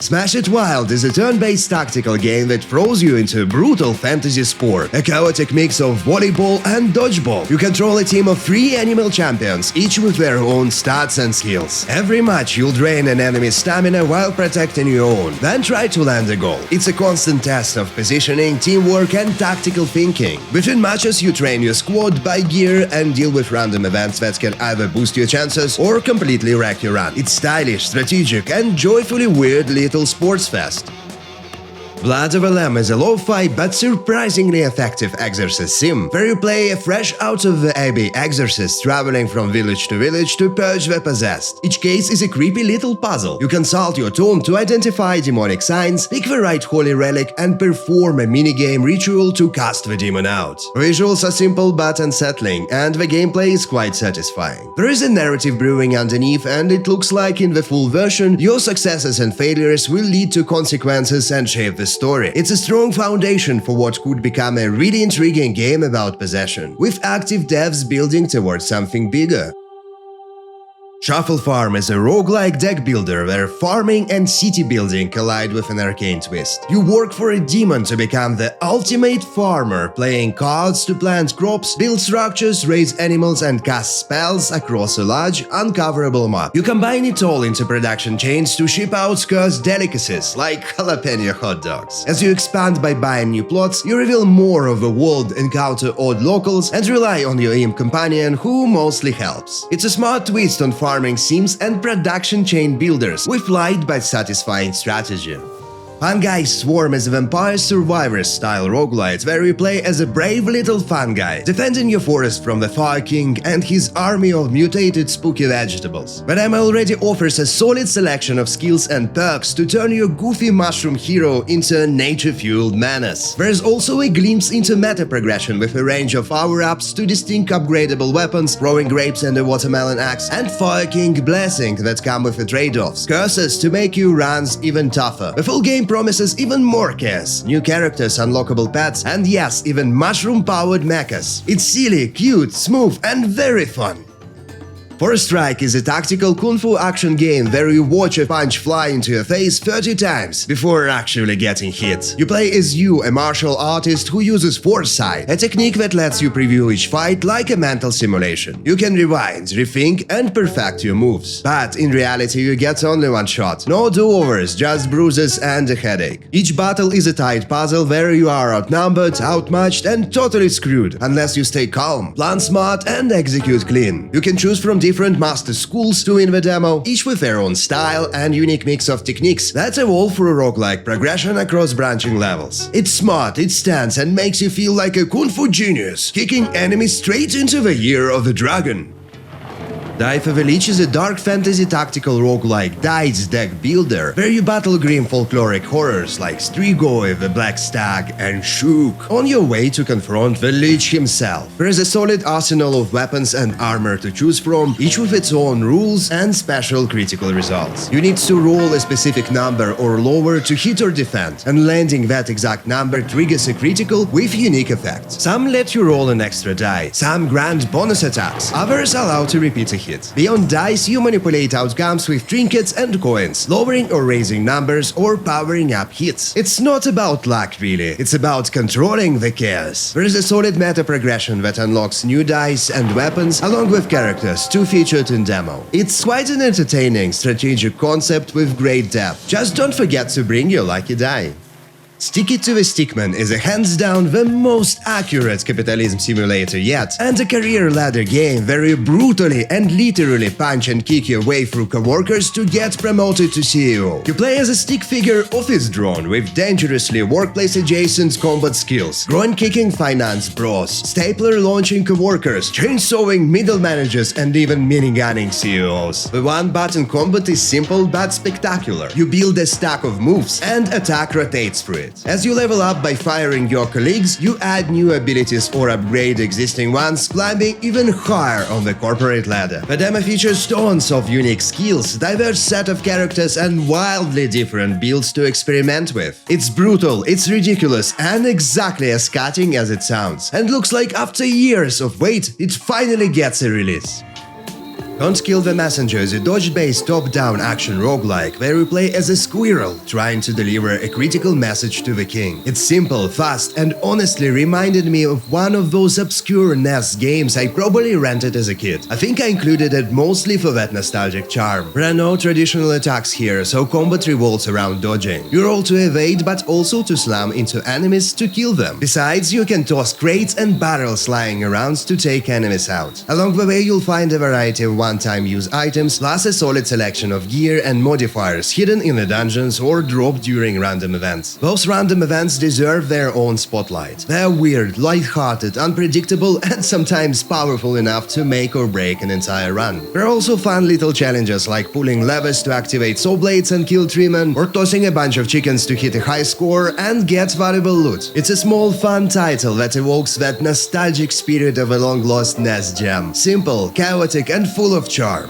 Smash It Wild is a turn-based tactical game that throws you into a brutal fantasy sport, a chaotic mix of volleyball and dodgeball. You control a team of 3 animal champions, each with their own stats and skills. Every match you'll drain an enemy's stamina while protecting your own, then try to land a goal. It's a constant test of positioning, teamwork and tactical thinking. Between matches you train your squad, buy gear and deal with random events that can either boost your chances or completely wreck your run. It's stylish, strategic and joyfully weird little sports fest. Blood of a Lamb is a lo-fi but surprisingly effective exorcist sim, where you play a fresh out of the abbey exorcist traveling from village to village to purge the possessed. Each case is a creepy little puzzle. You consult your tome to identify demonic signs, pick the right holy relic and perform a minigame ritual to cast the demon out. Visuals are simple but unsettling, and the gameplay is quite satisfying. There is a narrative brewing underneath, and it looks like in the full version, your successes and failures will lead to consequences and shape the story. It's a strong foundation for what could become a really intriguing game about possession, with active devs building towards something bigger. Shuffle Farm is a roguelike deck builder where farming and city building collide with an arcane twist. You work for a demon to become the ultimate farmer, playing cards to plant crops, build structures, raise animals and cast spells across a large, uncoverable map. You combine it all into production chains to ship out cursed delicacies, like jalapeno hot dogs. As you expand by buying new plots, you reveal more of the world, encounter odd locals, and rely on your imp companion, who mostly helps. It's a smart twist on farming sims and production chain builders with light but satisfying strategy. Funguys Swarm is a Vampire Survivors style roguelite where you play as a brave little fungi, defending your forest from the Fire King and his army of mutated spooky vegetables. The demo already offers a solid selection of skills and perks to turn your goofy mushroom hero into a nature-fueled menace. There's also a glimpse into meta progression with a range of power-ups to distinct upgradable weapons, throwing grapes and a watermelon axe, and Fire King blessing that come with the trade-offs, curses to make your runs even tougher. The full game promises even more chaos, new characters, unlockable pets, and yes, even mushroom-powered mechas. It's silly, cute, smooth, and very fun. Forestrike is a tactical kung fu action game where you watch a punch fly into your face 30 times before actually getting hit. You play as you, a martial artist who uses foresight, a technique that lets you preview each fight like a mental simulation. You can rewind, rethink, and perfect your moves. But in reality, you get only one shot. No do-overs, just bruises and a headache. Each battle is a tight puzzle where you are outnumbered, outmatched, and totally screwed, unless you stay calm, plan smart, and execute clean. You can choose from different master schools to win the demo, each with their own style and unique mix of techniques that evolve through roguelike progression across branching levels. It's smart, it stands and makes you feel like a kung fu genius, kicking enemies straight into the year of the dragon. Die for the Lich is a dark fantasy tactical roguelike dice deck builder where you battle grim folkloric horrors like Strigoi, the Black Stag, and Shook on your way to confront the Lich himself. There is a solid arsenal of weapons and armor to choose from, each with its own rules and special critical results. You need to roll a specific number or lower to hit or defend, and landing that exact number triggers a critical with unique effects. Some let you roll an extra die, some grant bonus attacks, others allow to repeat a hit. Beyond dice, you manipulate outcomes with trinkets and coins, lowering or raising numbers or powering up hits. It's not about luck really, it's about controlling the chaos. There is a solid meta progression that unlocks new dice and weapons along with characters, too featured in demo. It's quite an entertaining strategic concept with great depth. Just don't forget to bring your lucky die. Stick It to the Stickman is a hands-down the most accurate capitalism simulator yet, and a career ladder game where you brutally and literally punch and kick your way through coworkers to get promoted to CEO. You play as a stick figure office drone with dangerously workplace-adjacent combat skills, groin-kicking finance bros, stapler launching coworkers, chainsawing middle managers, and even minigunning CEOs. The one-button combat is simple but spectacular. You build a stack of moves, and attack rotates through it. As you level up by firing your colleagues, you add new abilities or upgrade existing ones, climbing even higher on the corporate ladder. The demo features tons of unique skills, diverse set of characters, and wildly different builds to experiment with. It's brutal, it's ridiculous, and exactly as cutting as it sounds. And looks like after years of wait, it finally gets a release. Don't Kill the Messenger is a dodge-based top-down action roguelike where you play as a squirrel trying to deliver a critical message to the king. It's simple, fast, and honestly reminded me of one of those obscure NES games I probably rented as a kid. I think I included it mostly for that nostalgic charm. There are no traditional attacks here, so combat revolves around dodging. You roll to evade, but also to slam into enemies to kill them. Besides, you can toss crates and barrels lying around to take enemies out. Along the way, you'll find a variety of one-time use items, plus a solid selection of gear and modifiers hidden in the dungeons or dropped during random events. Those random events deserve their own spotlight. They're weird, light-hearted, unpredictable, and sometimes powerful enough to make or break an entire run. There are also fun little challenges like pulling levers to activate saw blades and kill treemen, or tossing a bunch of chickens to hit a high score and get valuable loot. It's a small, fun title that evokes that nostalgic spirit of a long-lost NES gem. Simple, chaotic, and full of charm.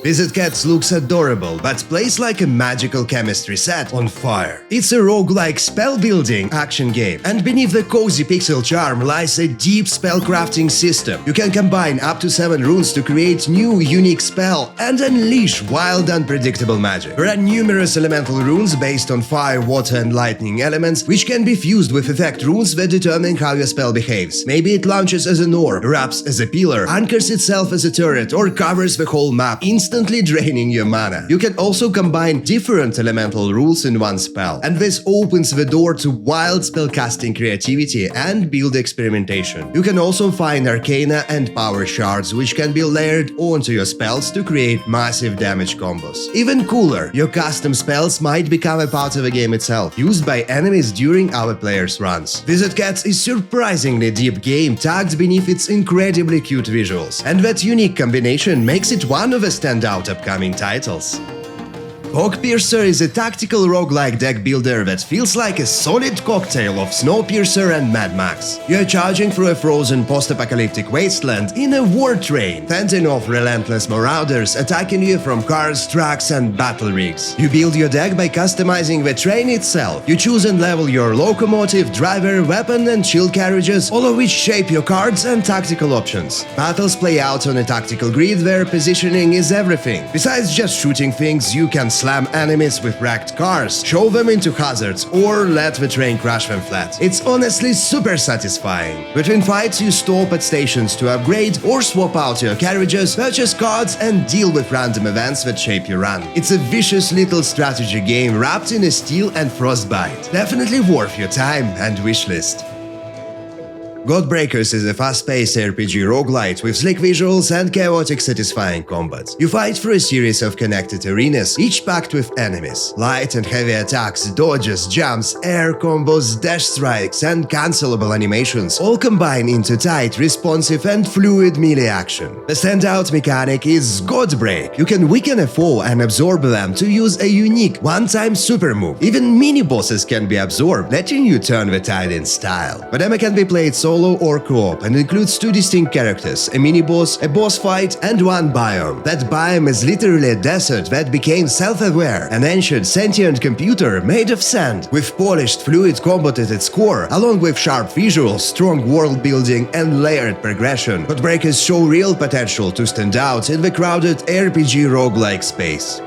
Visit Cats looks adorable, but plays like a magical chemistry set on fire. It's a roguelike spell-building action game, and beneath the cozy pixel charm lies a deep spell-crafting system. You can combine up to 7 runes to create new, unique spell and unleash wild, unpredictable magic. There are numerous elemental runes based on fire, water, and lightning elements, which can be fused with effect runes that determine how your spell behaves. Maybe it launches as an orb, erupts as a pillar, anchors itself as a turret, or covers the whole map, instantly draining your mana. You can also combine different elemental rules in one spell, and this opens the door to wild spellcasting creativity and build experimentation. You can also find arcana and power shards, which can be layered onto your spells to create massive damage combos. Even cooler, your custom spells might become a part of the game itself, used by enemies during other players' runs. Visit Cats is a surprisingly deep game tucked beneath its incredibly cute visuals, and that unique combination makes it one of the standout upcoming titles. Fogpiercer is a tactical roguelike deck builder that feels like a solid cocktail of Snowpiercer and Mad Max. You're charging through a frozen post-apocalyptic wasteland in a war train, fending off relentless marauders attacking you from cars, trucks, and battle rigs. You build your deck by customizing the train itself. You choose and level your locomotive, driver, weapon, and shield carriages, all of which shape your cards and tactical options. Battles play out on a tactical grid where positioning is everything. Besides just shooting things, you can slam enemies with wrecked cars, shove them into hazards, or let the train crash them flat. It's honestly super satisfying. Between fights, you stop at stations to upgrade or swap out your carriages, purchase cards, and deal with random events that shape your run. It's a vicious little strategy game wrapped in a steel and frostbite. Definitely worth your time and wishlist. GODBREAKERS is a fast-paced RPG roguelite with slick visuals and chaotic satisfying combat. You fight through a series of connected arenas, each packed with enemies. Light and heavy attacks, dodges, jumps, air combos, dash strikes, and cancelable animations all combine into tight, responsive, and fluid melee action. The standout mechanic is GODBREAK. You can weaken a foe and absorb them to use a unique one-time super move. Even mini-bosses can be absorbed, letting you turn the tide in style. The demo can be played solo or co-op and includes 2 distinct characters, a mini-boss, a boss fight, and 1 biome. That biome is literally a desert that became self-aware, an ancient sentient computer made of sand, with polished fluid combat at its core, along with sharp visuals, strong world building, and layered progression. GODBREAKERS show real potential to stand out in the crowded RPG roguelike space.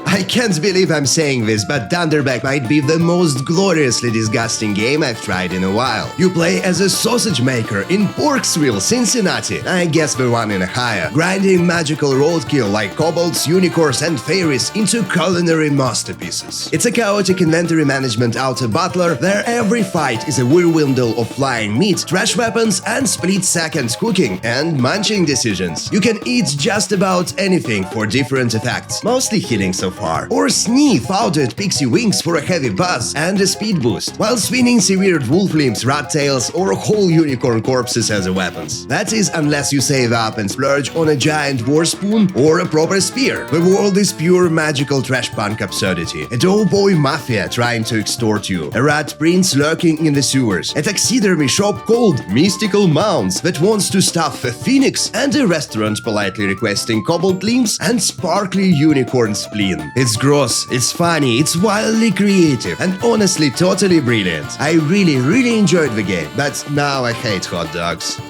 I can't believe I'm saying this, but Dunderbeck might be the most gloriously disgusting game I've tried in a while. You play as a sausage maker in Porksville, Cincinnati, I guess the one in Ohio, grinding magical roadkill like kobolds, unicorns, and fairies into culinary masterpieces. It's a chaotic inventory management outer butler, where every fight is a whirlwind of flying meat, trash weapons, and split-second cooking and munching decisions. You can eat just about anything for different effects, mostly healing so far, or sniff out at pixie wings for a heavy buzz and a speed boost, while swinging severed wolf limbs, rat tails, or whole unicorn corpses as weapons. That is, unless you save up and splurge on a giant war spoon or a proper spear. The world is pure magical trash punk absurdity. A doughboy mafia trying to extort you, a rat prince lurking in the sewers, a taxidermy shop called Mystical Mounds that wants to stuff a phoenix, and a restaurant politely requesting cobalt limbs and sparkly unicorn spleen. It's gross, it's funny, it's wildly creative, and honestly totally brilliant. I really enjoyed the game, but now I hate hot dogs.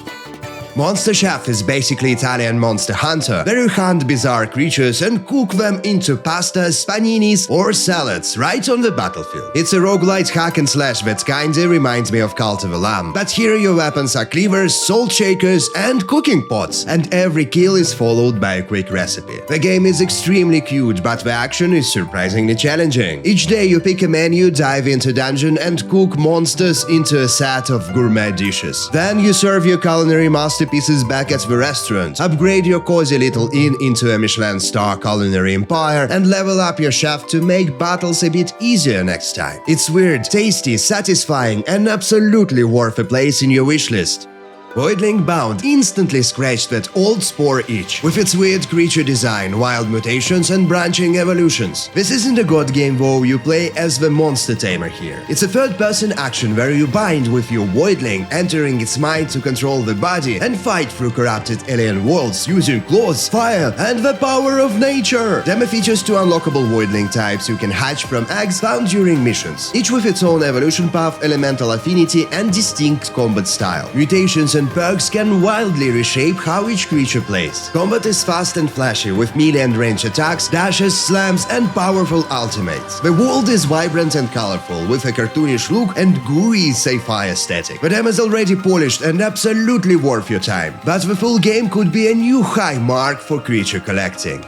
Monster Chef is basically Italian Monster Hunter, where you hunt bizarre creatures and cook them into pastas, paninis, or salads right on the battlefield. It's a roguelite hack and slash that kinda reminds me of Cult of the Lamb, but here your weapons are cleavers, salt shakers, and cooking pots, and every kill is followed by a quick recipe. The game is extremely cute, but the action is surprisingly challenging. Each day you pick a menu, dive into a dungeon, and cook monsters into a set of gourmet dishes. Then you serve your culinary masterpieces back at the restaurant, upgrade your cozy little inn into a Michelin star culinary empire, and level up your chef to make battles a bit easier next time. It's weird, tasty, satisfying, and absolutely worth a place in your wishlist. Voidling Bound instantly scratched that old spore itch, with its weird creature design, wild mutations, and branching evolutions. This isn't a god game though, you play as the monster tamer here. It's a third-person action where you bind with your Voidling, entering its mind to control the body, and fight through corrupted alien worlds using claws, fire, and the power of nature. Demo features 2 unlockable Voidling types you can hatch from eggs found during missions, each with its own evolution path, elemental affinity, and distinct combat style. Mutations and perks can wildly reshape how each creature plays. Combat is fast and flashy, with melee and range attacks, dashes, slams, and powerful ultimates. The world is vibrant and colorful, with a cartoonish look and gooey sci-fi aesthetic. The demo is already polished and absolutely worth your time, but the full game could be a new high mark for creature collecting.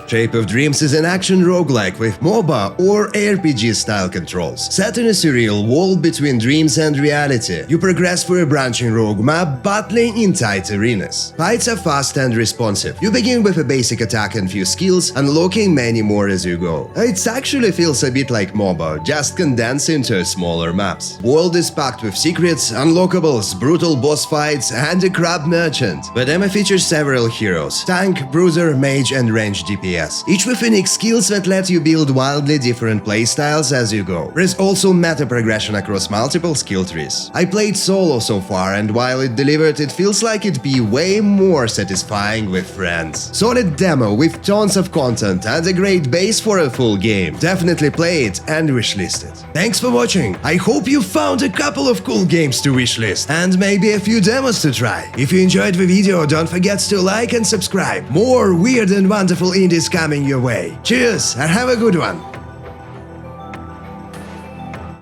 Shape of Dreams is an action roguelike with MOBA or RPG-style controls, set in a surreal world between dreams and reality. You progress through a branching rogue map, battling in tight arenas. Fights are fast and responsive. You begin with a basic attack and few skills, unlocking many more as you go. It actually feels a bit like MOBA, just condensed into smaller maps. World is packed with secrets, unlockables, brutal boss fights, and a crab merchant. The demo features several heroes: tank, bruiser, mage, and range DPS. Each with unique skills that let you build wildly different playstyles as you go. There's also meta progression across multiple skill trees. I played solo so far, and while it delivered, it feels like it'd be way more satisfying with friends. Solid demo with tons of content and a great base for a full game. Definitely play it and wishlist it. Thanks for watching. I hope you found a couple of cool games to wishlist and maybe a few demos to try. If you enjoyed the video, don't forget to like and subscribe. More weird and wonderful indies coming your way. Cheers and have a good one!